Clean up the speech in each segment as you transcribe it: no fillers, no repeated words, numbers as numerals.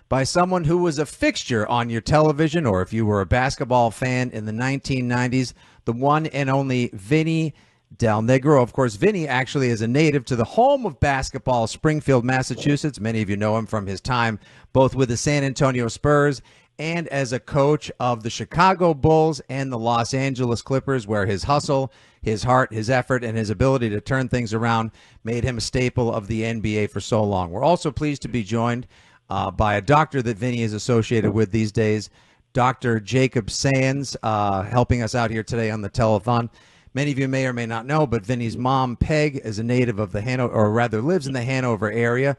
by someone who was a fixture on your television, or if you were a basketball fan in the 1990s, the one and only Vinny Del Negro. Of course, Vinny actually is a native to the home of basketball, Springfield, Massachusetts. Many of you know him from his time both with the San Antonio Spurs and as a coach of the Chicago Bulls and the Los Angeles Clippers, where his hustle, his heart, his effort, and his ability to turn things around made him a staple of the NBA for so long. We're also pleased to be joined by a doctor that Vinny is associated with these days, Dr. Jacob Sands, helping us out here today on the telethon. Many of you may or may not know, but Vinny's mom, Peg, is a native of the Hanover, or rather lives in the Hanover area.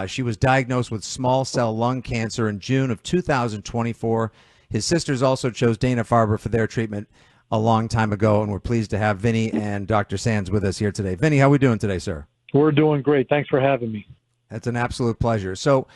She was diagnosed with small cell lung cancer in June of 2024. His sisters also chose Dana-Farber for their treatment a long time ago, and we're pleased to have Vinny and Dr. Sands with us here today. Vinny, how are we doing today, sir? We're doing great. Thanks for having me. That's an absolute pleasure. So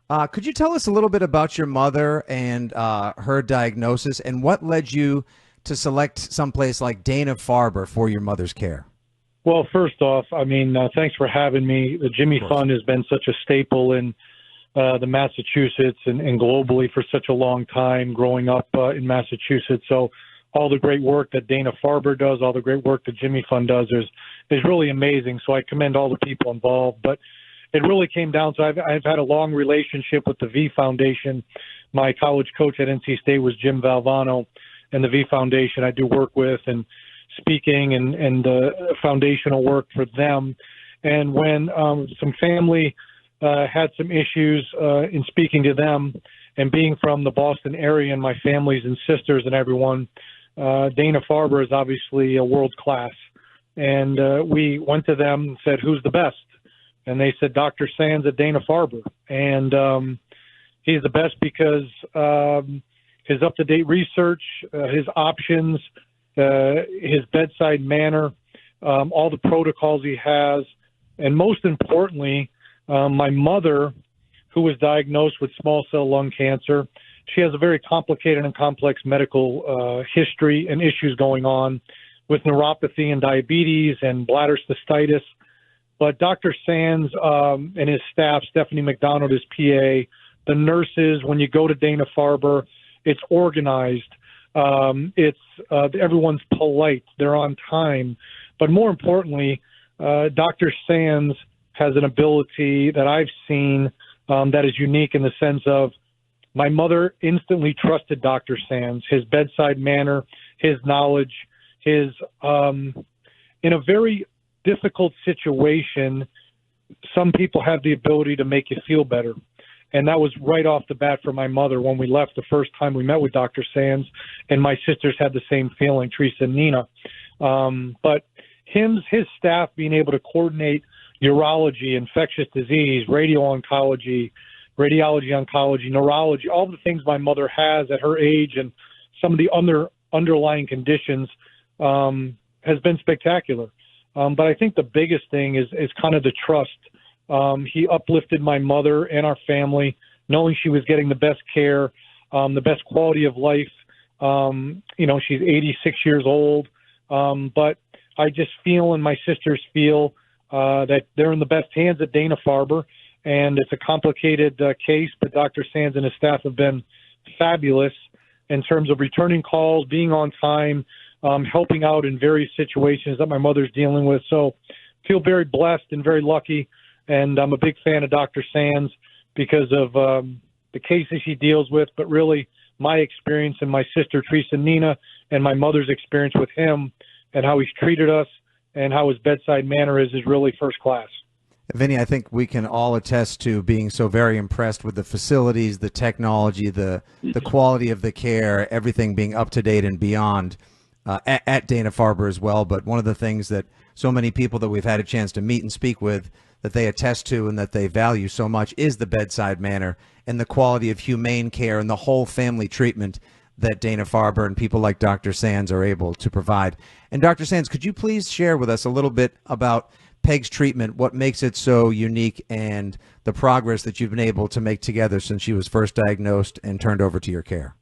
could you tell us a little bit about your mother and her diagnosis, and what led you to select someplace like Dana-Farber for your mother's care? Well, first off, I mean, thanks for having me. The Jimmy Fund has been such a staple in the Massachusetts and globally for such a long time growing up in Massachusetts. So all the great work that Dana-Farber does, all the great work that Jimmy Fund does is really amazing. So I commend all the people involved. But it really came down to I've had a long relationship with the V Foundation. My college coach at NC State was Jim Valvano, and the V Foundation I do work with, and speaking and the foundational work for them. And when some family had some issues in speaking to them, and being from the Boston area and my families and sisters and everyone, Dana-Farber is obviously a world class. And we went to them and said, who's the best? And they said, Dr. Sands at Dana-Farber. And he's the best because his up-to-date research, his options, his bedside manner, all the protocols he has, and most importantly, my mother, who was diagnosed with small cell lung cancer, she has a very complicated and complex medical history and issues going on with neuropathy and diabetes and bladder cystitis. But Dr. Sands and his staff, Stephanie McDonald, his PA, the nurses, when you go to Dana-Farber, it's organized. Everyone's polite. They're on time. But more importantly, Dr. Sands has an ability that I've seen that is unique in the sense of my mother instantly trusted Dr. Sands, his bedside manner, his knowledge, his in a very difficult situation, some people have the ability to make you feel better. And that was right off the bat for my mother when we left the first time we met with Dr. Sands, and my sisters had the same feeling, Teresa and Nina. But his staff being able to coordinate urology, infectious disease, radiology oncology, neurology, all the things my mother has at her age and some of the underlying conditions has been spectacular. But I think the biggest thing is kind of the trust. He uplifted my mother and our family, knowing she was getting the best care, the best quality of life. She's 86 years old. But I just feel, and my sisters feel, that they're in the best hands at Dana-Farber. And it's a complicated case, but Dr. Sands and his staff have been fabulous in terms of returning calls, being on time, helping out in various situations that my mother's dealing with. So feel very blessed and very lucky. And I'm a big fan of Dr. Sands because of the cases he deals with, but really my experience and my sister, Teresa Nina, and my mother's experience with him and how he's treated us and how his bedside manner is really first class. Vinny, I think we can all attest to being so very impressed with the facilities, the technology, the quality of the care, everything being up to date and beyond at Dana-Farber as well. But one of the things that so many people that we've had a chance to meet and speak with that they attest to and that they value so much is the bedside manner and the quality of humane care and the whole family treatment that Dana-Farber and people like Dr. Sands are able to provide. And Dr. Sands, could you please share with us a little bit about Peg's treatment, what makes it so unique, and the progress that you've been able to make together since she was first diagnosed and turned over to your care?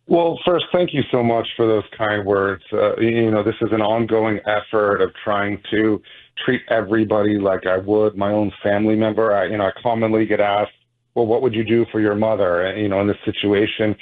Well, first, thank you so much for those kind words. This is an ongoing effort of trying to treat everybody like I would my own family member. I commonly get asked, well, what would you do for your mother? And, in this situation,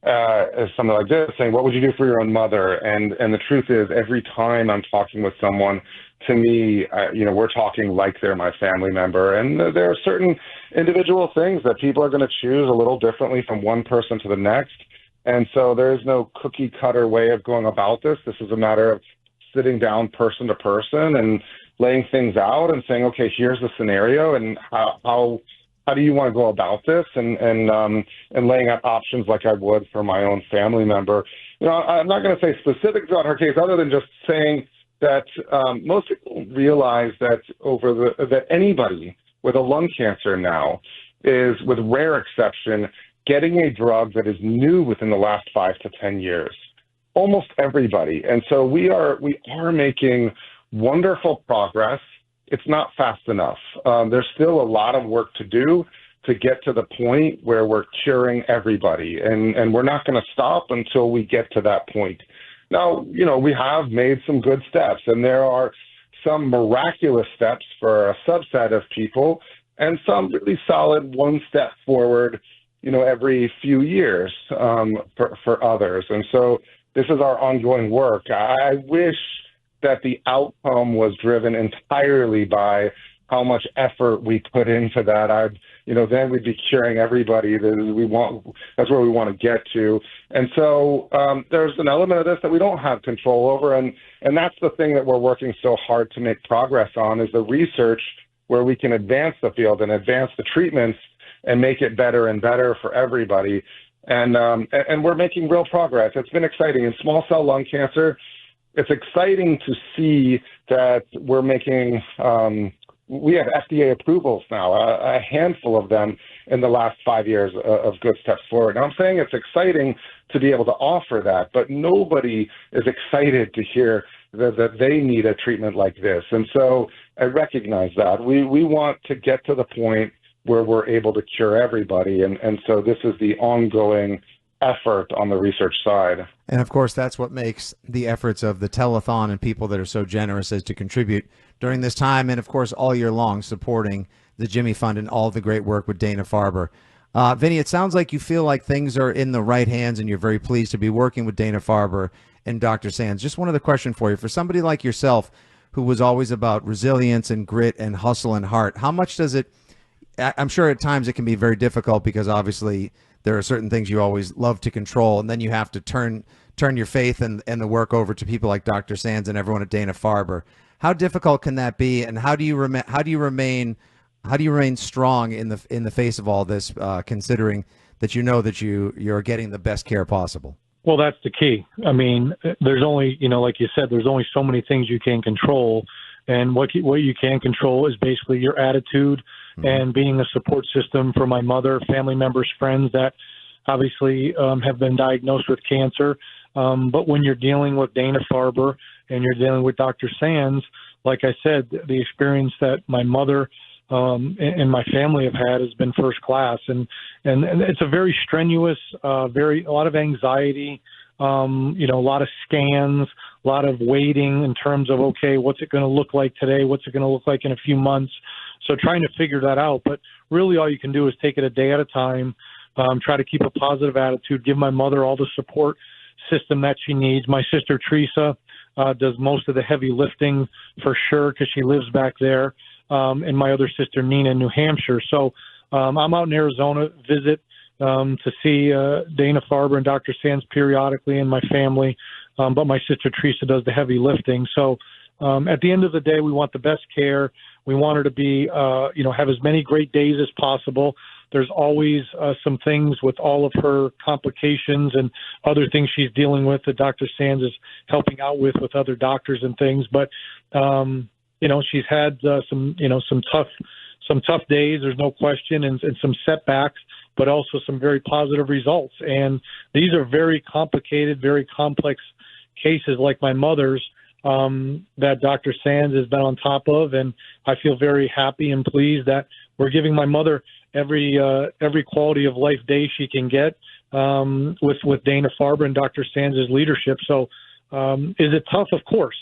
something like this, saying, what would you do for your own mother? And the truth is, every time I'm talking with someone, to me, we're talking like they're my family member. And there are certain individual things that people are going to choose a little differently from one person to the next. And so there is no cookie cutter way of going about this. This is a matter of sitting down person to person and laying things out and saying, okay, here's the scenario, and how do you want to go about this, and laying out options like I would for my own family member. I'm not going to say specifics about her case, other than just saying that most people realize that that anybody with a lung cancer now is, with rare exception, getting a drug that is new within the last 5 to 10 years. Almost everybody. And so we are making wonderful progress. It's not fast enough. There's still a lot of work to do to get to the point where we're curing everybody. And we're not going to stop until we get to that point. Now, we have made some good steps, and there are some miraculous steps for a subset of people, and some really solid one step forward, every few years for others. And so this is our ongoing work. I wish that the outcome was driven entirely by how much effort we put into that. Then we'd be curing everybody that that's where we want to get to. And so there's an element of this that we don't have control over. And that's the thing that we're working so hard to make progress on, is the research where we can advance the field and advance the treatments and make it better and better for everybody. And we're making real progress. It's been exciting. In small cell lung cancer, it's exciting to see that we're making, we have FDA approvals now, a handful of them in the last 5 years of good steps forward. Now, I'm saying it's exciting to be able to offer that, but nobody is excited to hear that they need a treatment like this. And so I recognize that. We want to get to the point where we're able to cure everybody. And so this is the ongoing effort on the research side. And of course, that's what makes the efforts of the Telethon and people that are so generous as to contribute during this time, and of course all year long, supporting the Jimmy Fund and all the great work with Dana-Farber. Vinny, it sounds like you feel like things are in the right hands, and you're very pleased to be working with Dana-Farber and Dr. Sands. Just one other question for you. For somebody like yourself, who was always about resilience and grit and hustle and heart, how much does it, I'm sure at times it can be very difficult, because obviously there are certain things you always love to control, and then you have to turn your faith and the work over to people like Dr. Sands and everyone at Dana-Farber. How difficult can that be, and how do you remain strong in the face of all this, considering that that you're getting the best care possible? Well, that's the key. I mean, there's only, like you said, there's only so many things you can control, and what you can control is basically your attitude and being a support system for my mother, family members, friends that obviously have been diagnosed with cancer. But when you're dealing with Dana-Farber and you're dealing with Dr. Sands, like I said, the experience that my mother and my family have had has been first class. And it's a very strenuous, a lot of anxiety, a lot of scans, a lot of waiting in terms of, okay, what's it going to look like today? What's it going to look like in a few months? So trying to figure that out. But really all you can do is take it a day at a time, try to keep a positive attitude, give my mother all the support system that she needs. My sister Teresa does most of the heavy lifting for sure, because she lives back there, and my other sister Nina in New Hampshire. So I'm out in Arizona, visit to see Dana-Farber and Dr. Sands periodically, and my family, but my sister Teresa does the heavy lifting. So at the end of the day, we want the best care. We want her to be, have as many great days as possible. There's always some things with all of her complications and other things she's dealing with that Dr. Sands is helping out with other doctors and things. But, she's had some tough days, there's no question, and some setbacks, but also some very positive results. And these are very complicated, very complex cases like my mother's, that Dr. Sands has been on top of. And I feel very happy and pleased that we're giving my mother every quality of life day she can get with Dana-Farber and Dr. Sands' leadership. So is it tough? Of course.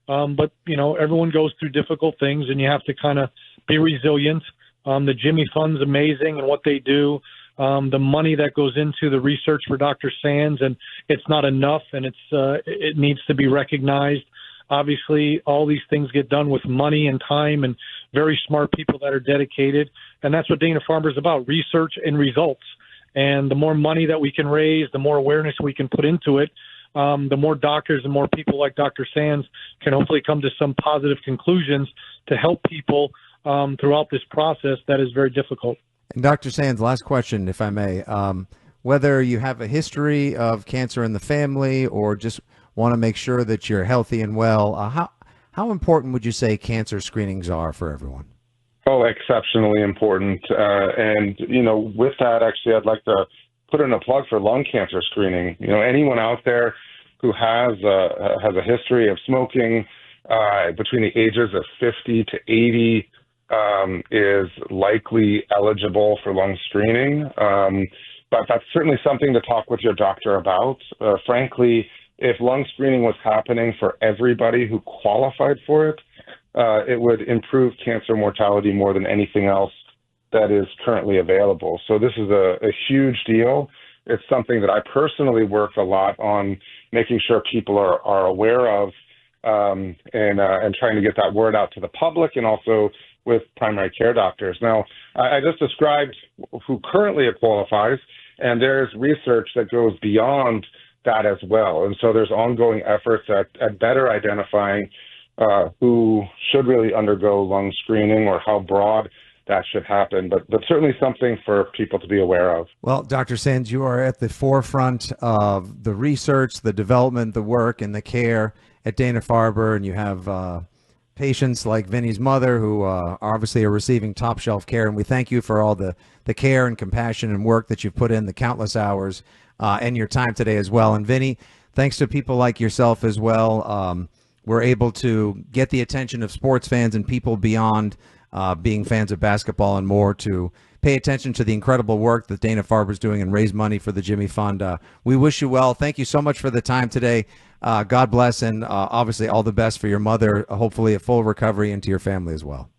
But, everyone goes through difficult things, and you have to kind of be resilient, The Jimmy Fund's amazing and what they do. The money that goes into the research for Dr. Sands, and it's not enough, and it needs to be recognized. Obviously, all these things get done with money and time and very smart people that are dedicated, and that's what Dana-Farber is about, research and results. And the more money that we can raise, the more awareness we can put into it, the more doctors and more people like Dr. Sands can hopefully come to some positive conclusions to help people throughout this process that is very difficult. And Dr. Sands, last question, if I may. Whether you have a history of cancer in the family or just want to make sure that you're healthy and well, how important would you say cancer screenings are for everyone? Oh, exceptionally important. And, with that, actually, I'd like to put in a plug for lung cancer screening. Anyone out there who has a history of smoking between the ages of 50 to 80 is likely eligible for lung screening. But that's certainly something to talk with your doctor about. Frankly, if lung screening was happening for everybody who qualified for it, it would improve cancer mortality more than anything else that is currently available. So this is a huge deal. It's something that I personally work a lot on making sure people are aware of and trying to get that word out to the public and also with primary care doctors. Now, I just described who currently qualifies, and there's research that goes beyond that as well. And so there's ongoing efforts at better identifying who should really undergo lung screening or how broad that should happen, but certainly something for people to be aware of. Well, Dr. Sands, you are at the forefront of the research, the development, the work, and the care at Dana-Farber, and you have patients like Vinny's mother who obviously are receiving top shelf care, and we thank you for all the care and compassion and work that you've put in, the countless hours and your time today as well. And Vinny, thanks to people like yourself as well, we're able to get the attention of sports fans and people beyond being fans of basketball and more to pay attention to the incredible work that Dana-Farber is doing and raise money for the Jimmy Fund. We wish you well. Thank you so much for the time today. God bless, and obviously all the best for your mother. Hopefully a full recovery, and to your family as well.